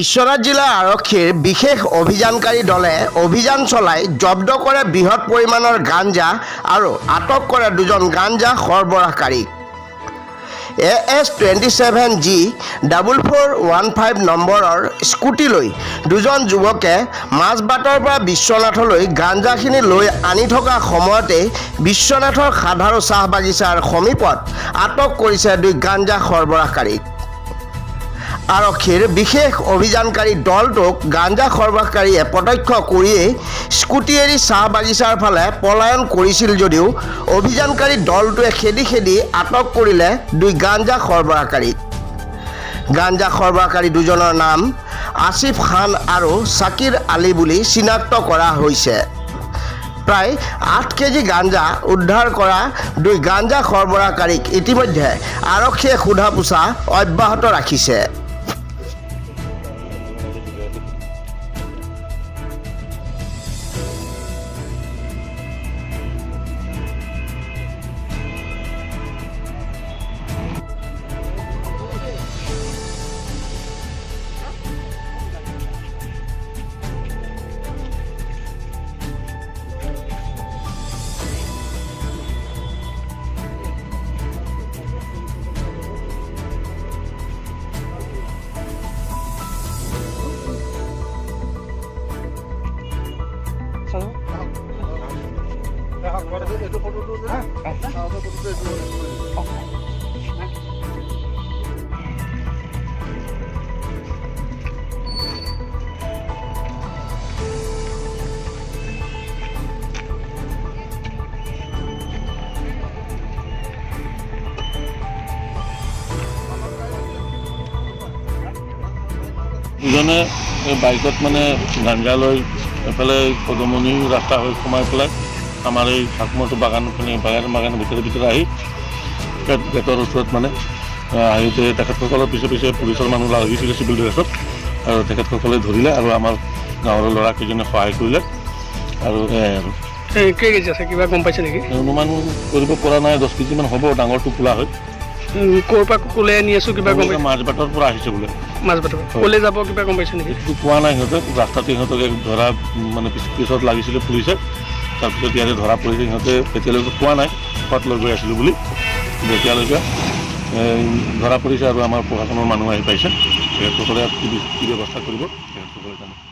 বিশ্বনাথ জিলা আৰক্ষীৰ বিশেষ অভিযানকাৰী দলে অভিযান চলাই জব্দ কৰে বৃহৎ পৰিমাণৰ গাঞ্জা আৰু আটক কৰে দুজন গাঞ্জা সৰবৰাহকাৰীক। AS-27G 4415 নম্বৰৰ স্কুটি লৈ দুজন যুৱকে মাজবাটৰ পৰা বিশ্বনাথলৈ গাঞ্জাখিনি লৈ আনি থকা সময়তে বিশ্বনাথৰ সাধাৰু চাহ বাগিচাৰ সমীপত আটক কৰিছে দুই গাঞ্জা সৰবৰাহকাৰীক। আৰক্ষীৰ বিশেষ অভিযানকাৰী দলটোক গাঞ্জা সৰবৰাহকাৰীয়ে প্ৰত্যক্ষ কৰিয়েই স্কুটি এৰি চাহ বাগিচাৰ ফালে পলায়ন কৰিছিল যদিও অভিযানকাৰী দলটোৱে খেদি আটক কৰিলে দুই গাঞ্জা সৰবৰাহকাৰীক। গাঞ্জা সৰবৰাহকাৰী দুজনৰ নাম আসিফ খান আৰু ছাকিৰ আলী বুলি চিনাক্ত কৰা হৈছে। প্ৰায় 8 কেজি গাঞ্জা উদ্ধাৰ কৰা দুই গাঞ্জা সৰবৰাহকাৰীক ইতিমধ্যে আৰক্ষীয়ে সোধা পোছা অব্যাহত ৰাখিছে। দুজনে বাইকত মানে গাঞ্জা লৈ এফালে কদমনি ৰাস্তা হৈ সোমাই পেলাই আমাৰ এই শাকমৰটো বাগানৰ ভিতৰে আহি গেটৰ ওচৰত মানে আহোঁতে তেখেতসকলৰ পিছে পুলিচৰ মানুহ লাগিছিলে চিভিল ড্ৰেছত, আৰু তেখেতসকলে ধৰিলে আৰু আমাৰ গাঁৱৰ ল'ৰাকেইজনে সহায় কৰিলে। আৰু কেজি আছে কিবা গম পাইছে নেকি? অনুমান কৰিব পৰা নাই, 10 কেজিমান হ'ব, ডাঙৰ টোপোলা হয়। ক'ৰ পৰা ক'লে আনি আছোঁ কিবা গম পাইছে? মাজবাটৰ পৰা আহিছে বোলে। মাজবাটৰ ক'লে যাব কিবা গম পাইছে নেকি? সেইটো কোৱা নাই সিহঁতে, ৰাস্তাতে সিহঁতক ধৰা মানে পিছত লাগিছিলে পুলিচে, তাৰপিছত ইয়াতে ধৰা পৰিছে। সিহঁতে এতিয়ালৈকে কোৱা নাই ক'ত লৈ গৈ আছিলোঁ বুলি, এতিয়ালৈকে ধৰা পৰিছে আৰু আমাৰ প্ৰশাসনৰ মানুহ আহি পাইছে। তেখেতসকলে কি ব্যৱস্থা কৰিব তেখেতসকলে জানে।